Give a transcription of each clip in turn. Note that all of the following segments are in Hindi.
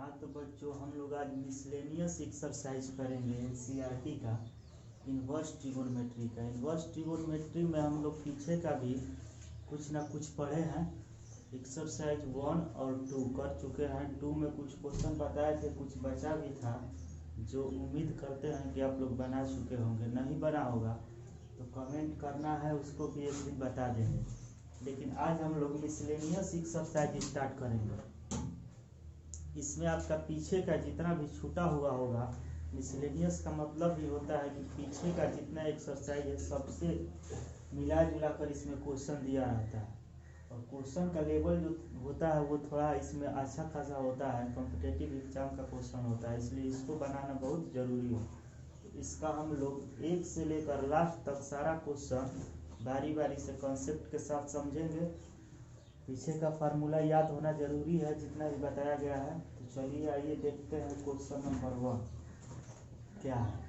हाँ तो बच्चों हम लोग आज मिसलेनियस एक्सरसाइज करेंगे एनसीईआरटी का इन्वर्स ट्रिगोनोमेट्री का। इन्वर्स ट्रिगोनोमेट्री में हम लोग पीछे का भी कुछ ना कुछ पढ़े हैं। एक्सरसाइज 1 और 2 कर चुके हैं। 2 में कुछ क्वेश्चन बताए थे, कुछ बचा भी था जो उम्मीद करते हैं कि आप लोग बना चुके होंगे। नहीं बना होगा तो कमेंट करना है, उसको भी एक दिन बता देंगे। लेकिन आज हम लोग मिसलेनियस एक्सरसाइज स्टार्ट करेंगे। इसमें आपका पीछे का जितना भी छूटा हुआ होगा, मिसलेनियस का मतलब भी होता है कि पीछे का जितना एक्सरसाइज है सबसे मिला जुला कर इसमें क्वेश्चन दिया रहता है। और क्वेश्चन का लेवल जो होता है वो थोड़ा इसमें अच्छा खासा होता है, कॉम्पिटिटिव एग्जाम का क्वेश्चन होता है, इसलिए इसको बनाना बहुत ज़रूरी है। तो इसका हम लोग एक से लेकर लास्ट तक सारा क्वेश्चन बारी बारी से कॉन्सेप्ट के साथ समझेंगे। पीछे का फार्मूला याद होना जरूरी है जितना भी बताया गया है। तो चलिए आइए देखते हैं क्वेश्चन नंबर 1 क्या है।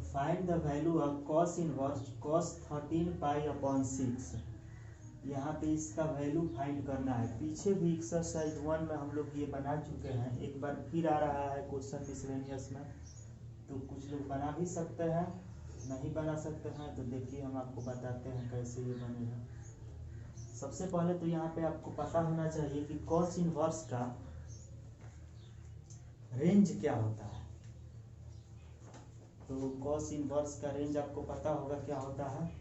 Find the value of cos inverse cos 13 pi upon 6। यहाँ पे इसका वैल्यू फाइंड करना है। पीछे भी एक्सरसाइज 1 में हम लोग ये बना चुके हैं, एक बार फिर आ रहा है क्वेश्चन मिसलेनियस में। तो कुछ लोग बना भी सकते हैं, नहीं बना सकते हैं। तो देखिए हम आपको बताते हैं कैसे ये बनेगा। सबसे पहले तो यहाँ पे आपको पता होना चाहिए कि कॉस इनवर्स का रेंज क्या होता है। तो कॉस इनवर्स का रेंज आपको पता होगा क्या होता है।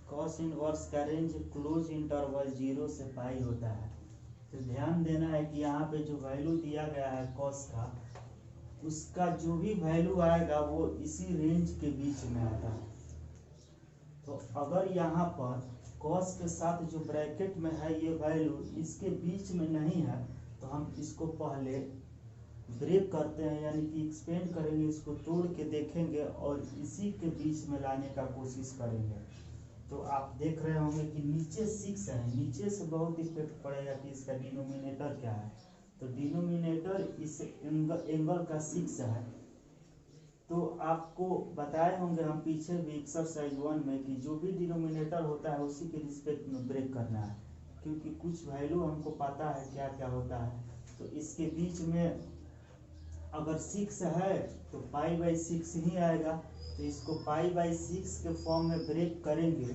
कॉस इनवर्स का रेंज क्लोज इंटरवल 0 से पाई होता है। तो ध्यान देना है कि यहाँ पे जो वैल्यू दिया गया है कॉस का, उसका जो भी वैल्यू आएगा वो इसी रेंज के बीच में आता है। तो अगर यहाँ पर कॉस के साथ जो ब्रैकेट में है ये वैल्यू इसके बीच में नहीं है, तो हम इसको पहले ब्रेक करते हैं, यानी कि एक्सपेंड करेंगे, इसको तोड़ के देखेंगे और इसी के बीच में लाने का कोशिश करेंगे। तो आप देख रहे होंगे कि नीचे 6 है, नीचे से बहुत इफेक्ट पड़ेगा कि इसका डिनोमिनेटर क्या है। तो डिनोमिनेटर इस एंगल का 6 है। तो आपको बताए होंगे हम पीछे भी एक्सरसाइज 1 में कि जो भी डिनोमिनेटर होता है उसी के रिस्पेक्ट में ब्रेक करना है, क्योंकि कुछ वैल्यू हमको पता है क्या क्या होता है। तो इसके बीच में अगर 6 है तो π/6 ही आएगा। तो इसको π/6 के फॉर्म में ब्रेक करेंगे।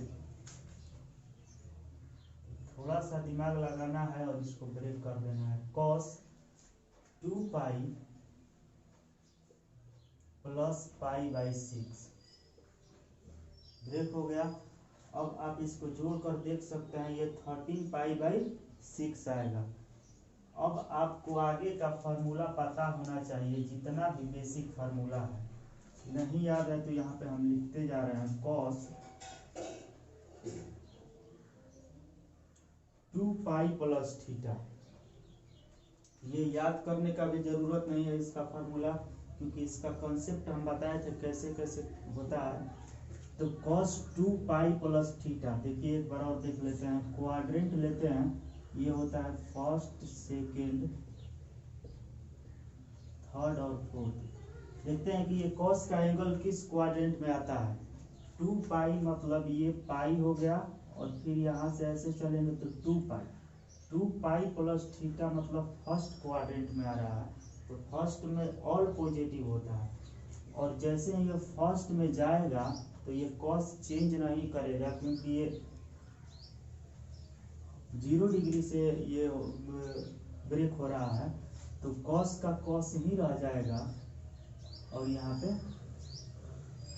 थोड़ा सा दिमाग लगाना है और इसको ब्रेक कर देना है। cos 2π + π/6 ब्रेक हो गया। अब आप इसको जोड़कर देख सकते हैं, ये 13 π/6 आएगा। अब आपको आगे का फार्मूला पता होना चाहिए, जितना भी बेसिक फार्मूला है। नहीं याद है तो यहाँ पे हम लिखते जा रहे हैं। cos 2π + theta. ये याद करने का भी जरूरत नहीं है इसका फार्मूला, क्योंकि इसका कॉन्सेप्ट हम बताए थे कैसे कैसे होता है। तो cos 2π + थीटा, देखिए एक बार और देख लेते हैं। क्वाड्रेंट लेते हैं, ये होता है फर्स्ट, सेकेंड, थर्ड और फोर्थ। देखते हैं कि ये cos का एंगल किस क्वाड्रेंट में आता है। 2π मतलब ये पाई हो गया, और फिर यहाँ से ऐसे चलेंगे तो 2π। 2π + थीटा मतलब फर्स्ट क्वाड्रेंट में आ रहा है। तो फर्स्ट में ऑल पॉजिटिव होता है, और जैसे ही ये फर्स्ट में जाएगा तो ये cos चेंज नहीं करेगा, क्योंकि ये 0 डिग्री से ये ब्रेक हो रहा है। तो cos का cos ही रह जाएगा और यहाँ पे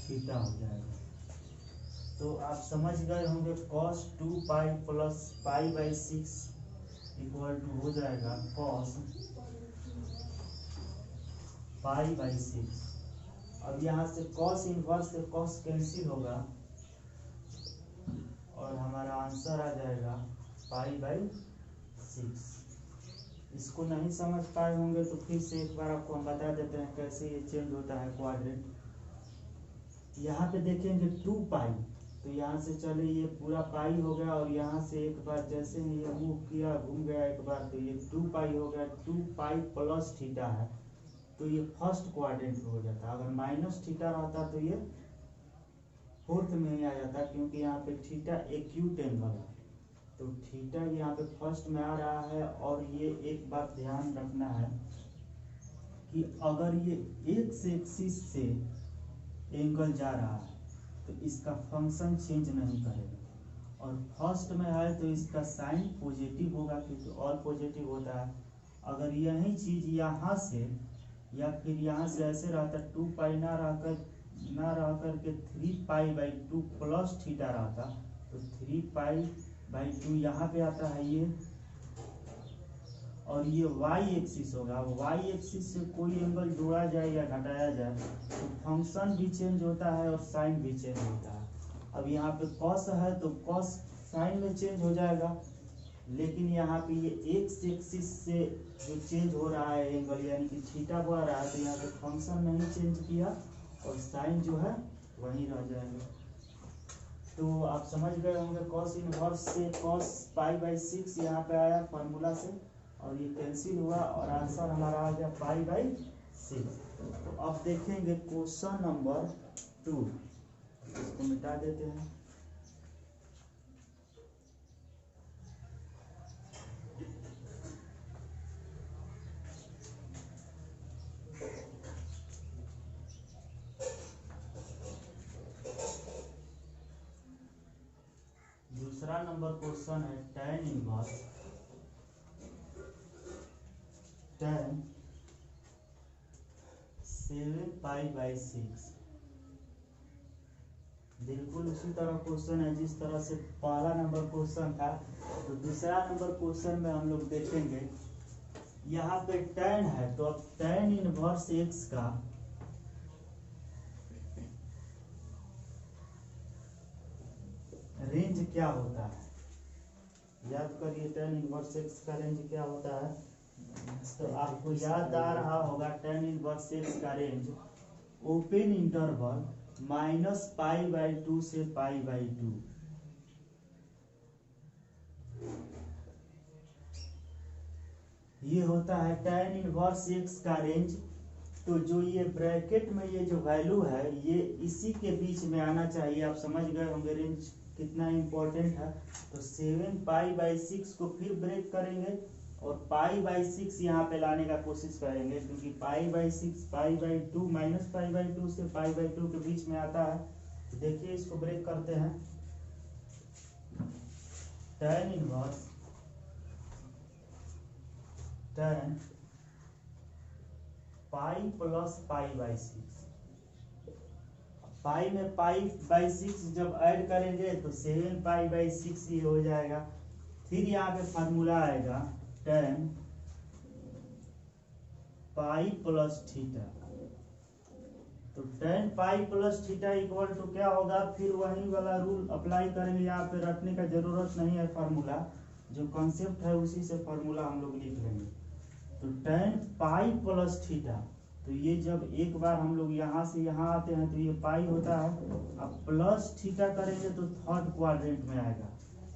थीटा हो जाएगा। तो आप समझ गए होंगे cos 2π + π/6 = हो जाएगा cos π/6। अब यहाँ से cos इनवर्स से cos कैंसिल होगा और हमारा आंसर आ जाएगा π/6। इसको नहीं समझ पाए होंगे तो फिर से एक बार आपको हम बता देते हैं कैसे ये चेंज होता है क्वाड्रेंट। यहाँ पे देखेंगे 2π, तो यहाँ से चले ये पूरा पाई हो गया, और यहाँ से एक बार जैसे ही ये मूव किया घूम गया एक बार, तो ये 2 पाई हो गया। 2 पाई प्लस थीटा है, तो ये फर्स्ट क्वाड्रेंट में हो जाता। अगर माइनस थीटा रहता तो ये फोर्थ में ही आ जाता, क्योंकि यहाँ पे थीटा एक्यूट एंगल है। तो थीटा यहाँ पे फर्स्ट में आ रहा है। और ये एक बात ध्यान रखना है कि अगर ये एक्स एक्सिस से एंगल जा रहा है तो इसका फंक्शन चेंज नहीं करेगा। और फर्स्ट में है तो इसका साइन पॉजिटिव होगा, क्योंकि ऑल पॉजिटिव होता है। अगर यही चीज यहाँ से या फिर यहाँ से ऐसे रहता, 2 पाई ना रह करके 3 पाई बाई 2 प्लस थीटा रहता, तो 3 पाई बाई 2 यहाँ पे आता है ये, और ये y एक्सिस होगा। अब y एक्सिस से कोई एंगल जोड़ा जाए या घटाया जाए तो फंक्शन भी चेंज होता है और साइन भी चेंज होता है। अब यहाँ पे cos है तो cos साइन में चेंज हो जाएगा, लेकिन यहाँ पे ये x एक्सिस से जो चेंज हो रहा है एंगल, यानी कि थीटा बढ़ रहा है, तो यहाँ पे फंक्शन नहीं चेंज किया और साइन जो है वहीं रह जाएगा। तो आप समझ गए होंगे, cos इनवर्स से cos पाई बाई 6 यहाँ पे आया फार्मूला से, और ये कैंसिल हुआ और आंसर हमारा आ गया पाई बाई 6। तो अब देखेंगे क्वेश्चन नंबर 2, इसको मिटा देते हैं। दूसरा नंबर क्वेश्चन है tan inverse tan 7 pi by 6। बिल्कुल उसी तरह क्वेश्चन है जिस तरह से पहला नंबर क्वेश्चन था। तो दूसरा नंबर क्वेश्चन में हम लोग देखेंगे, यहाँ पे tan है, तो अब tan इनवर्स x का रेंज क्या होता है। याद करिए tan इनवर्स x का रेंज क्या होता है। तो आपको याद आ रहा होगा tan इनवर्स x का range open interval minus pi by 2 से पाई बाई 2। ये होता है tan इनवर्स x का रेंज। तो जो ये ब्रैकेट में ये जो वैल्यू है ये इसी के बीच में आना चाहिए। आप समझ गए होंगे रेंज कितना इंपॉर्टेंट है। तो 7 पाई बाई 6 को फिर ब्रेक करेंगे और पाई बाई 6 यहाँ पे लाने का कोशिश करेंगे, क्योंकि pi by 6 pi by 2 minus pi by 2 से पाई बाई 2 के बीच में आता है। तो देखिए इसको ब्रेक करते हैं। tan inverse tan pi plus pi by 6, पाई में पाई बाई 6 जब ऐड करेंगे तो 7 पाई बाई 6 ही हो जाएगा। फिर यहाँ पे फार्मूला आएगा tan पाई प्लस थीटा। तो tan pi plus theta equal to क्या होगा, फिर वही वाला रूल अप्लाई करेंगे। यहाँ पे रखने का जरूरत नहीं है, फार्मूला जो कॉन्सेप्ट है उसी से फार्मूला हम लोग लिख लेंगे। तो tan पाई प्लस थीटा, तो ये जब एक बार हम लोग यहाँ से यहाँ आते हैं तो ये पाई होता है। अब प्लस थीटा करेंगे तो थर्ड क्वाड्रेंट में आएगा।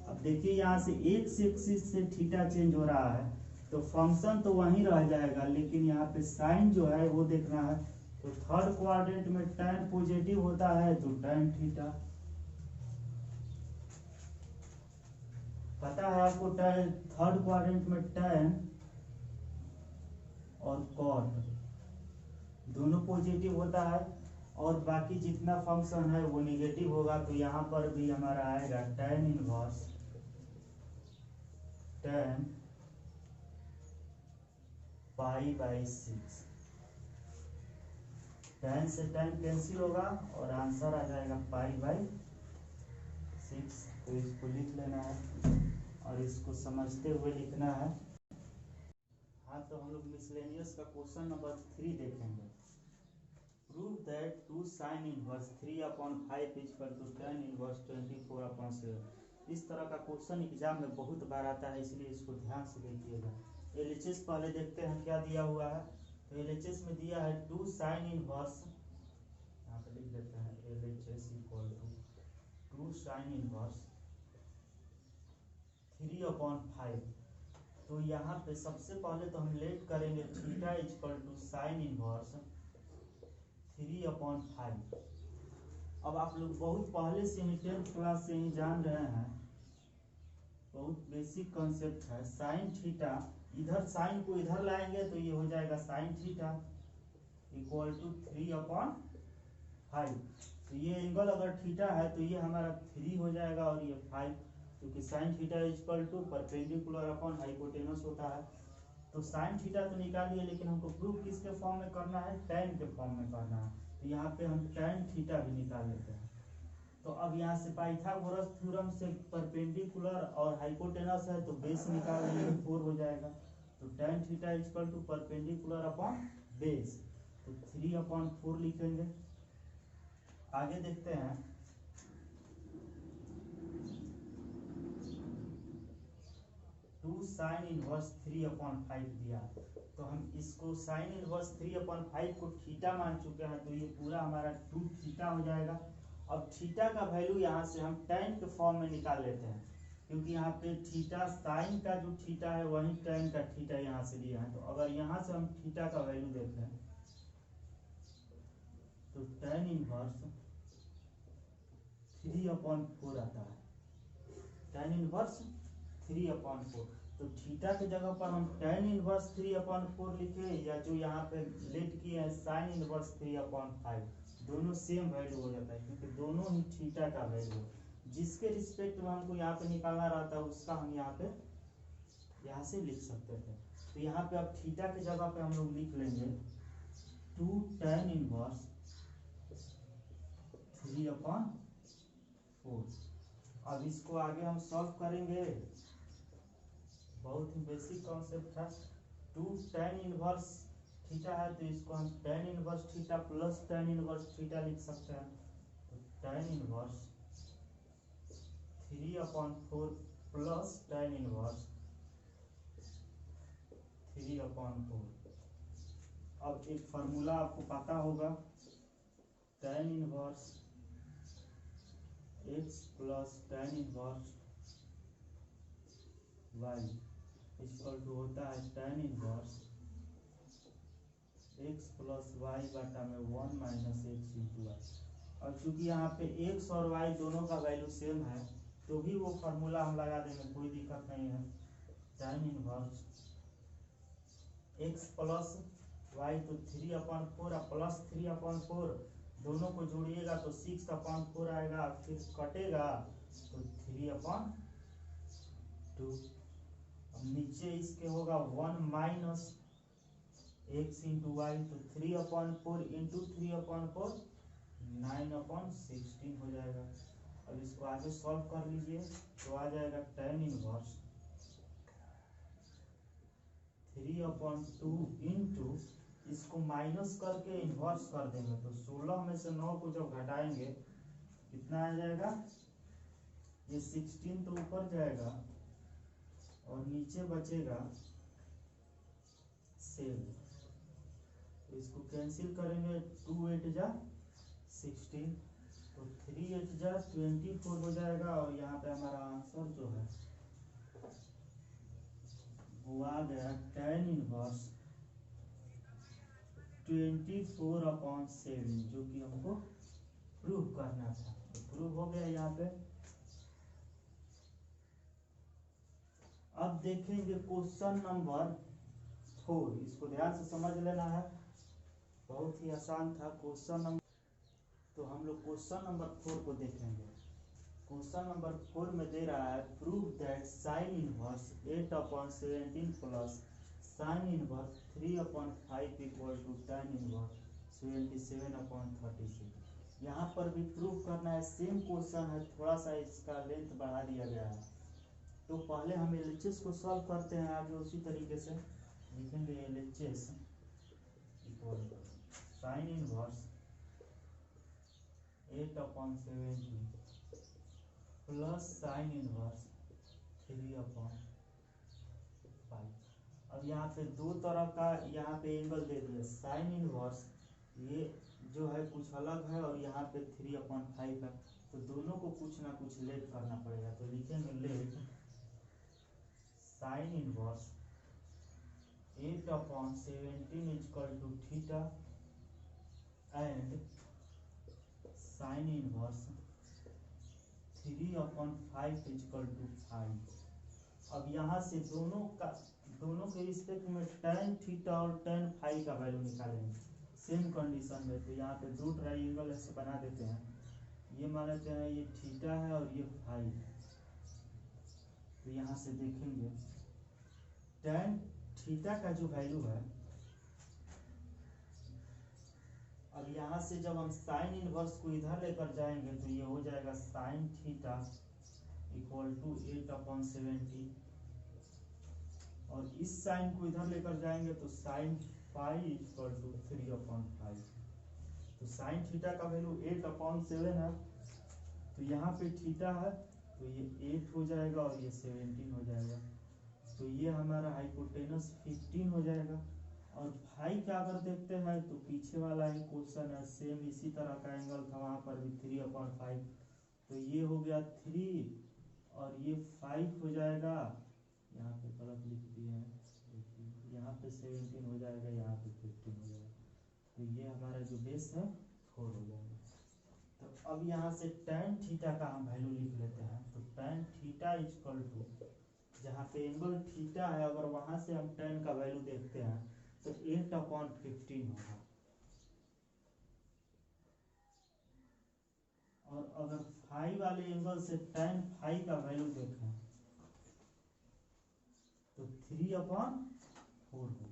अब देखिए यहाँ से एक्स एक्सिस से थीटा चेंज हो रहा है, तो फंक्शन तो वहीं रह जाएगा, लेकिन यहाँ पे साइन जो है वो देखना है। तो थर्ड क्वाड्रेंट में tan पॉजिटिव होता है तो tan थीटा। पता है आपको थर्ड क्वाड्रेंट में tan और cot दोनों पॉजिटिव होता है, और बाकी जितना फंक्शन है वो निगेटिव होगा। तो यहाँ पर भी हमारा आएगा tan inverse tan pi by 6। tan से tan कैंसिल होगा और आंसर आ जाएगा पाई बाई 6। तो इसको लिख लेना है और इसको समझते हुए लिखना है। हाँ, तो हम लोग मिसलेनियस का क्वेश्चन नंबर 3 देखेंगे। Prove that 2 sin inverse 3/5 is equal to tan inverse 24/7। इस तरह का क्वेश्चन एग्जाम में बहुत बार आता है, इसलिए इसको ध्यान से देखिएगा। एलएचएस पहले देखते हैं क्या दिया हुआ है। तो एलएचएस में दिया है 2 sin इनवर्स, यहाँ पे लिख देते हैं LHS equal to two sine inverse 3/5। तो यहाँ पे सबसे पहले तो हम लेट करेंगे theta equal to sine inverse 3/5। अब आप लोग बहुत पहले से ही 10th क्लास से ही जान रहे हैं, बहुत बेसिक कॉन्सेप्ट है। साइन थीटा, इधर साइन को इधर लाएंगे तो ये हो जाएगा साइन थीटा इक्वल टू 3/5। तो ये एंगल अगर थीटा है तो ये हमारा 3 हो जाएगा और ये 5, क्योंकि sine theta equal to perpendicular upon hypotenuse होता है। तो साइन थीटा तो निकालिए, लेकिन हमको प्रूफ किसके फॉर्म में करना है, tan के फॉर्म में करना है। तो यहाँ पे हम tan थीटा भी निकाल लेते हैं। तो अब यहाँ से पाइथागोरस थ्योरम से परपेंडिकुलर और हाइपोटेनस है तो बेस निकाल लेंगे, 4 हो जाएगा। तो tan theta equal to perpendicular upon base, तो 3/4 लिखेंगे। आगे देखते हैं, टू साइन इनवर्स 3/5 दिया, तो हम इसको साइन इनवर्स 3/5 को थीटा मान चुके हैं, तो ये पूरा हमारा 2 थीटा हो जाएगा। अब थीटा का वैल्यू यहाँ से हम tan के फॉर्म में निकाल लेते हैं, क्योंकि यहाँ पे थीटा साइन का जो थीटा है वही tan का थीटा यहाँ से लिया है। तो अगर यहाँ से हम थीटा का वैल्यू देखें तो tan इनवर्स 3/4 आता है, tan इनवर्स 3/4। तो थीटा के जगह पर हम tan इनवर्स 3/4 लिखे, या जो यहाँ पे लेट किए हैं साइन इनवर्स 3/5, दोनों सेम वैल्यू हो जाता है, क्योंकि दोनों ही थीटा का वैल्यू है। जिसके रिस्पेक्ट में हमको यहाँ पे निकालना रहता है उसका हम यहाँ से लिख सकते थे। तो यहाँ पे अब थीटा के जगह पे हम लोग लिख लेंगे 2 tan इनवर्स 3/4। अब इसको आगे हम सॉल्व करेंगे, बहुत ही बेसिक कॉन्सेप्ट है। 2 tan इनवर्स थीटा है तो इसको हम tan inverse theta plus tan inverse theta लिख सकते हैं। तो tan inverse 3/4 plus tan inverse 3/4। अब एक फार्मूला आपको पता होगा, tan inverse x plus tan inverse y equal to होता है tan inverse x plus y बटा में 1 माइनस x इंटू वाई। और चूंकि यहाँ पे x और y दोनों का वैल्यू सेम है तो भी वो फार्मूला हम लगा देंगे, कोई दिक्कत नहीं है। tan inverse x plus y तो 3/4 प्लस 3/4, दोनों को जोड़िएगा तो 6/4 आएगा, फिर कटेगा तो 3/2। अब नीचे इसके होगा 1 माइनस x इंटू वाई, तो 3/4 इंटू 3/4 9/16 हो जाएगा। अब इसको आगे सॉल्व कर लीजिए तो आ जाएगा tan इनवर्स 3/2 इंटू, इसको माइनस करके इन्वर्स कर देंगे तो 16 में से 9 को जब घटाएंगे कितना आ जाएगा, ये 16 तो ऊपर जाएगा और नीचे बचेगा 7। तो इसको कैंसिल करेंगे, 2 8 जा 16, तो 3 8 जा 24 हो जाएगा। और यहाँ पे हमारा आंसर जो है वो आ गया tan इनवर्स 24/7, जो कि हमको प्रूव करना था। तो प्रूव हो गया यहाँ पे। अब देखेंगे क्वेश्चन नंबर 4, इसको ध्यान से समझ लेना है, बहुत ही आसान था क्वेश्चन नंबर। तो हम लोग क्वेश्चन नंबर 4 को देखेंगे। क्वेश्चन नंबर 4 में दे रहा है prove that sine inverse 8/17 plus sine inverse 3/5 equal to tan inverse 77/36। यहाँ पर भी प्रूव करना है, सेम क्वेश्चन है, थोड़ा सा इसका लेंथ बढ़ा दिया गया है। तो पहले हम LHS को सॉल्व करते हैं, आगे उसी तरीके से लिखेंगे LHS equal to sine inverse 8/17 plus sine inverse 3/5। अब यहाँ पे दो तरह का यहाँ पे एंगल दे दिया, साइन इनवर्स ये जो है कुछ अलग है और यहाँ पे 3/5 है। तो दोनों को कुछ ना कुछ लेट करना पड़ेगा। तो लिखेंगे let sine inverse 8/17 equal to theta and sine inverse 3/5 equal to 5। अब यहाँ से दोनों के रिस्पेक्ट में tan थीटा और tan फाई का वैल्यू निकालेंगे सेम कंडीशन में। तो यहाँ पे दो ट्राइंगल ऐसे बना देते हैं, ये मान लेते हैं ये थीटा है और ये फाई है। तो यहाँ से देखेंगे tan थीटा का जो वैल्यू है, अब यहाँ से जब हम साइन इनवर्स को इधर लेकर जाएंगे तो ये हो जाएगा साइन थीटा इक्वल टू 8/17 और इस साइन को इधर लेकर जाएंगे तो साइन फाई इक्वल टू 3/5। तो साइन थीटा का वैल्यू 8/7 है, तो यहाँ पे थीटा है तो ये 8 हो जाएगा और ये 17 हो जाएगा। तो ये हमारा हाइपोटेनस 15 हो जाएगा। और फाई का अगर देखते हैं तो पीछे वाला ही क्वेश्चन है, सेम इसी तरह का एंगल था, वहाँ पर भी 3/5। तो ये हो गया 3 और ये 5 हो जाएगा। यहाँ पे गलत लिख दिए हैं, देखिए यहाँ पे 17 हो जाएगा, यहाँ पे 15 हो जाएगा। तो ये हमारा जो बेस है 4 हो जाएगा। तो अब यहाँ से tan थीटा का हम वैल्यू लिख लेते हैं। तो tan थीटा इक्वल टू, जहाँ पे एंगल थीटा है अगर वहाँ से हम tan का वैल्यू देखते हैं तो 8/15 होगा। और अगर फाई वाले एंगल से tan फाई का वैल्यू देखें तो 3/4 होगा।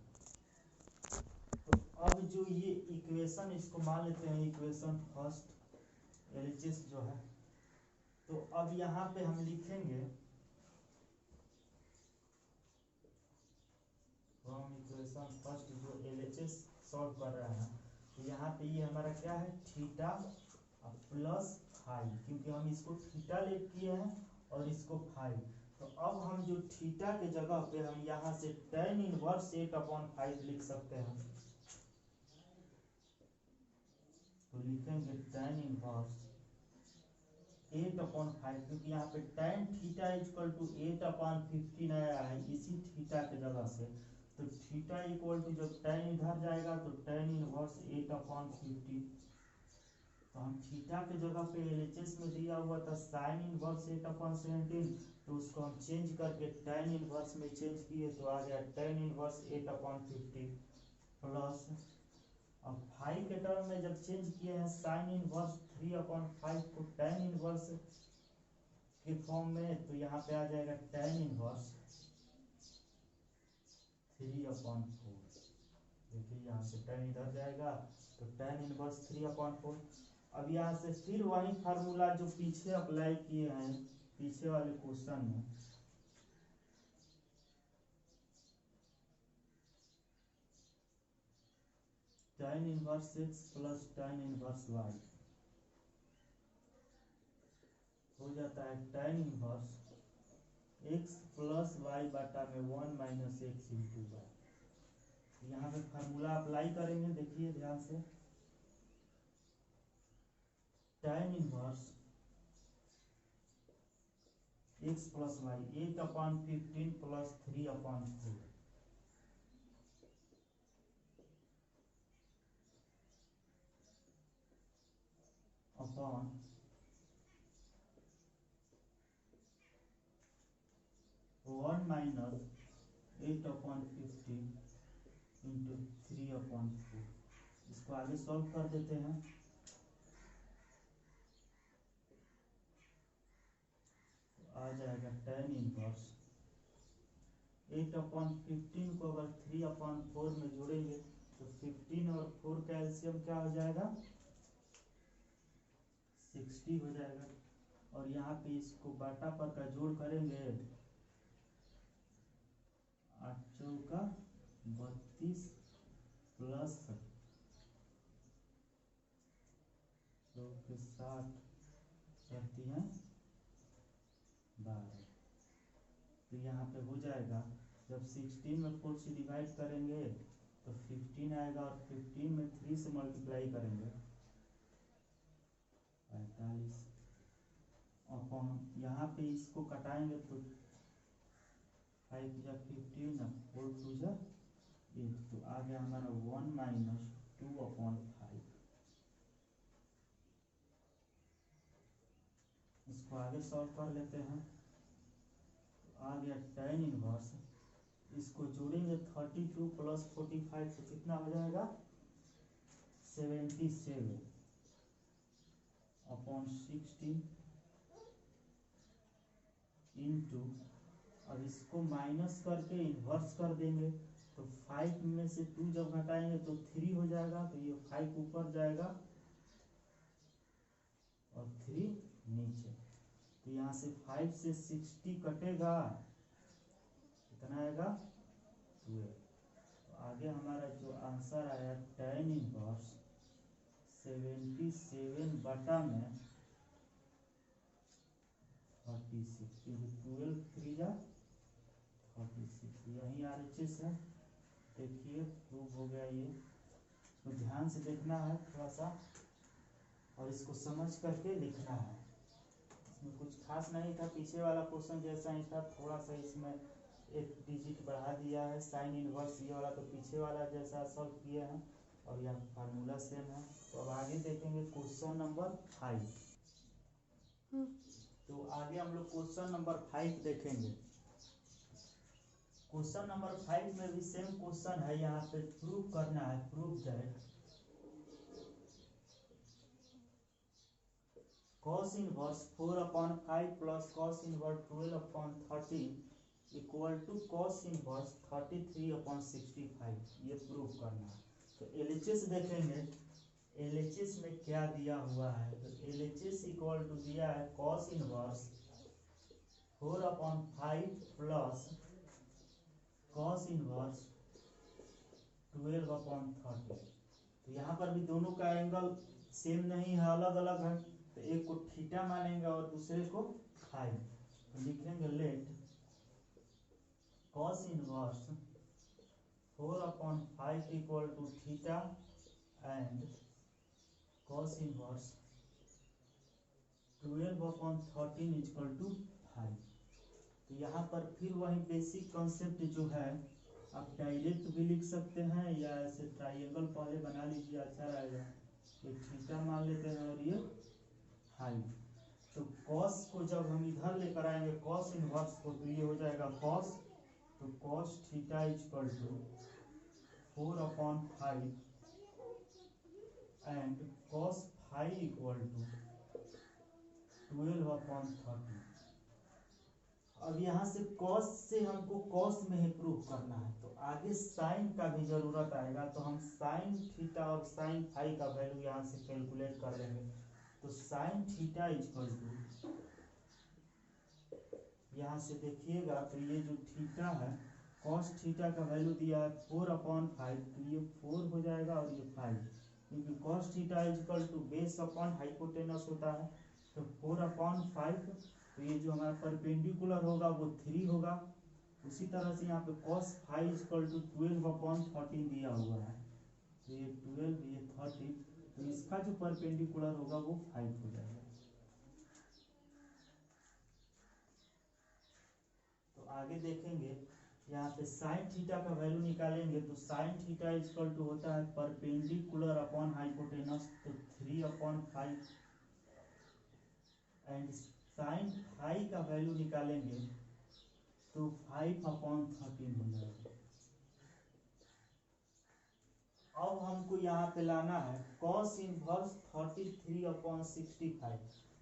तो अब जो ये इक्वेशन, इसको मान लेते हैं इक्वेशन फर्स्ट एलएचएस जो है। तो अब यहाँ पे हम लिखेंगे फ्रॉम इक्वेशन फर्स्ट जो एलएचएस सॉल्व कर रहे हैं, तो यहाँ पे ये हमारा क्या है थीटा प्लस फाई, क्योंकि हम इसको थीटा लेट किए हैं और इसको फाई। तो अब हम जो थीटा के जगह पे हम यहाँ से tan इनवर्स 8/5 लिख सकते हैं। तो लिखेंगे tan इनवर्स 8/5, क्योंकि यहाँ पे tan थीटा इक्वल टू 8/15 आया है इसी थीटा के जगह से। तो थीटा इक्वल टू जब tan इधर जाएगा तो tan इनवर्स 8/15। तो हम थीटा के जगह पे एलएचएस में दिया हुआ था साइन इनवर्स 8/17, तो उसको हम चेंज करके tan इनवर्स में चेंज किए तो आ गया tan इनवर्स 8/15 प्लस, अब फाई के टर्म में जब चेंज किए हैं साइन इनवर्स 3/5 को tan इनवर्स के फॉर्म में, तो यहाँ पे आ जाएगा tan इनवर्स 3/4। देखिए यहाँ से tan इधर जाएगा तो tan इनवर्स 3/4। अब यहाँ से फिर वही फार्मूला जो पीछे अप्लाई किए हैं पीछे वाले क्वेश्चन में, tan inverse x plus tan inverse y हो जाता है tan inverse x plus y बटा में 1 माइनस एक्स इंटू वाई। यहाँ पे फार्मूला अप्लाई करेंगे, देखिए ध्यान से tan inverse x plus y 8/15 plus 3/4 upon 1 minus 8/15 into 3/4। इसको आगे सॉल्व कर देते हैं। आ जाएगा tan इनवर्स 8/15 को अगर 3/4 में जोड़ेंगे तो 15 और 4 का एलसीएम क्या हो जाएगा 60 हो जाएगा। और यहाँ पे इसको बाटा पर का जोड़ करेंगे 8 चौका 32 प्लस 60 करती हैं 12। तो यहाँ पे हो जाएगा जब 16 में 4 से डिवाइड करेंगे तो 15 आएगा और 15 में 3 से मल्टीप्लाई करेंगे 45। अपॉन यहाँ पे इसको कटाएंगे तो 5 या 15 ना 4 2 जा 8, तो आ गया हमारा 1 माइनस 2/5। इसको आगे सॉल्व कर लेते हैं। तो आ गया tan इनवर्स, इसको जोड़ेंगे 32 प्लस 45 तो कितना हो जाएगा 77/16 इंटू, अब इसको माइनस करके इन्वर्स कर देंगे तो 5 में से 2 जब घटाएंगे तो 3 हो जाएगा, तो ये 5 ऊपर जाएगा और 3 नीचे। तो यहाँ से 5 से 60 कटेगा, कितना आएगा 12। तो आगे हमारा जो आंसर आया tan इनवर्स 77 बटा में 36, क्योंकि 12 3 जा 36, यही RHS है। देखिए प्रूव हो गया ये, तो ध्यान से देखना है थोड़ा सा और इसको समझ करके लिखना है। इसमें कुछ खास नहीं था, पीछे वाला क्वेश्चन जैसा ही था, थोड़ा सा इसमें एक डिजिट बढ़ा दिया है साइन इनवर्स ये वाला, तो पीछे वाला जैसा सॉल्व किए हैं और यह फार्मूला सेम है। तो अब आगे देखेंगे क्वेश्चन नंबर 5। तो आगे हम लोग क्वेश्चन नंबर 5 देखेंगे। क्वेश्चन नंबर 5 में भी सेम क्वेश्चन है, यहाँ पे प्रूव करना है, prove that cos inverse 4/5 plus cos inverse 12/13 equal to cos inverse 33/65, ये प्रूव करना है। तो LHS देखेंगे, LHS में क्या दिया हुआ है। तो LHS इक्वल टू दिया है cos inverse 4/5 plus cos inverse 12/30। तो यहाँ पर भी दोनों का एंगल सेम नहीं है, अलग अलग है, तो एक को थीटा मानेंगे और दूसरे को फाई। तो लिखेंगे let cos inverse 4/5 equal to theta and cos inverse 12/13 equal to 5। तो यहाँ पर फिर वही बेसिक कॉन्सेप्ट जो है, आप डायरेक्ट भी लिख सकते हैं या ऐसे ट्राइंगल पहले बना लीजिए, अच्छा रहेगा। ये थीटा मान लेते हैं और ये फाई। तो cos को जब हम इधर लेकर आएंगे cos इनवर्स को, तो ये हो जाएगा cos, तो cos theta equal to 4/5 and cos phi equal to 12/30। अब यहाँ से cos से हमको cos में ही प्रूव करना है, तो आगे साइन का भी जरूरत आएगा, तो हम साइन थीटा और साइन फाई का वैल्यू यहाँ से कैलकुलेट कर लेंगे। तो साइन थीटा इक्वल टू, यहाँ से देखिएगा तो ये जो थीटा है cos थीटा का वैल्यू दिया है 4/5, तो ये 4 हो जाएगा और ये 5, क्योंकि cos theta equal to base upon hypotenuse होता है। तो 4/5, तो ये जो हमारा परपेंडिकुलर होगा वो 3 होगा। उसी तरह से यहाँ पे cos फाई इक्वल टू 12/13 दिया हुआ है, तो ये 12 ये 30, तो इसका जो परपेंडिकुलर होगा वो 5 हो जाएगा। तो आगे देखेंगे, यहाँ पे साइन थीटा का वैल्यू निकालेंगे, तो साइन थीटा इक्वल टू होता है परपेंडिकुलर अपॉन हाइपोटेनस, तो 3/5 एंड साइन फाई का वैल्यू निकालेंगे तो 5/13 हो जाएगा। अब हमको यहाँ पे लाना है cos इनवर्स 33/65।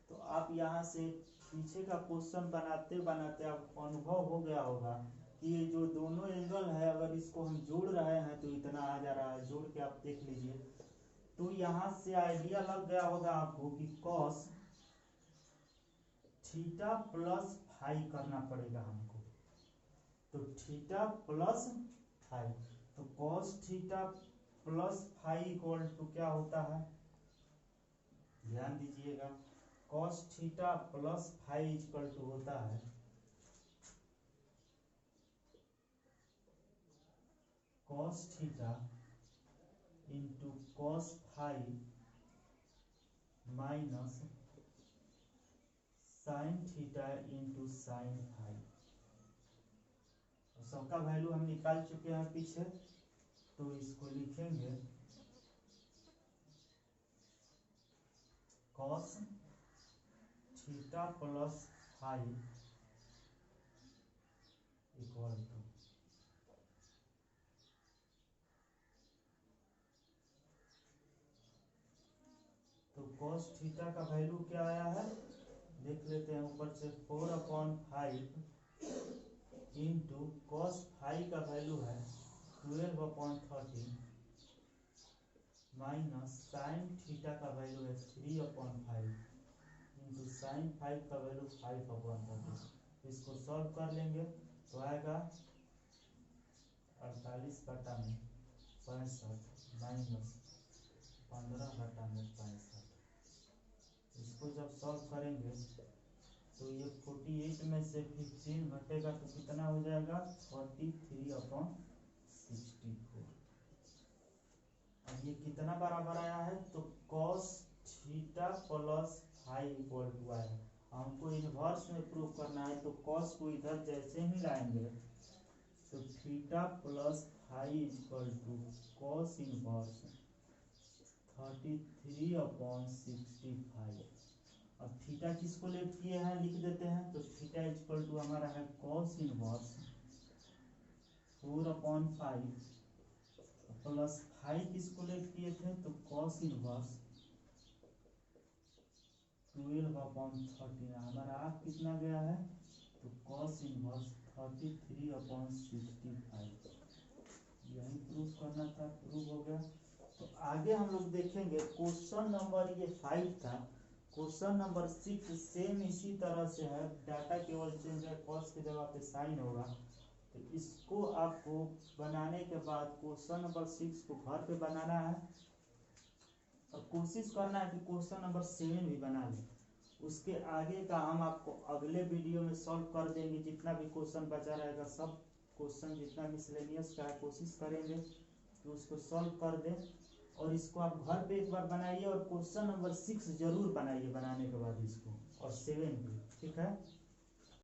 तो आप यहाँ से पीछे का क्वेश्चन बनाते बनाते आपको अनुभव हो गया होगा कि ये जो दोनों एंगल है, अगर इसको हम जोड़ रहे हैं तो इतना आ जा रहा है, जोड़ के आप देख लीजिए। तो यहाँ से आइडिया लग गया होगा आपको कि cos थीटा प्लस फाई करना पड़ेगा हमको। तो थीटा प्लस फाई, तो cos theta plus phi equal to क्या होता है, ध्यान दीजिएगा, cos theta plus phi equal to होता है cos theta into cos phi minus sine theta into sine phi. सबका वैल्यू हम निकाल चुके हैं पीछे, तो इसको लिखेंगे cos theta plus phi equal to, तो कॉस थीटा का वैल्यू क्या आया है देख लेते हैं ऊपर से, 4/5 इंटू कॉस फाई का वैल्यू है 12/30 माइनस साइन थीटा का वैल्यू है 3/5 इंटू साइन फाइव का वैल्यू 5/30। इसको सॉल्व कर लेंगे तो आएगा 48/65 माइनस 15/65। इसको जब सॉल्व करेंगे तो ये 48 में से 15 घटेगा तो कितना हो जाएगा 43/64। अब ये कितना बराबर आया है तो cos theta plus phi equal to आया। हमको इनवर्स में प्रूव करना है तो cos को इधर जैसे ही लाएंगे तो theta plus phi equal to cos inverse 33/65। अब थीटा किसको लेट किए हैं लिख देते हैं, तो थीटा इक्वल टू हमारा है cos इनवर्स 4/5 प्लस फाई किसको लेट किए थे तो cos इनवर्स 12/30। हमारा आप कितना गया है तो cos इनवर्स 33/65। यही प्रूफ करना था, प्रूफ हो गया। तो आगे हम लोग देखेंगे क्वेश्चन नंबर ये 5 था, क्वेश्चन नंबर 6 सेम इसी तरह से है, डाटा केवल चेंज है, cos की जगह पे साइन होगा। तो इसको आपको बनाने के बाद क्वेश्चन नंबर 6 को घर पे बनाना है और कोशिश करना है कि क्वेश्चन नंबर 7 भी बना लें। उसके आगे का हम आपको अगले वीडियो में सॉल्व कर देंगे, जितना भी क्वेश्चन बचा रहेगा सब क्वेश्चन जितना मिसलेनियस का है कोशिश करेंगे कि उसको सॉल्व कर दें। और इसको आप घर पे एक बार बनाइए और क्वेश्चन नंबर 6 जरूर बनाइए बनाने के बाद इसको, और 7 भी, ठीक है।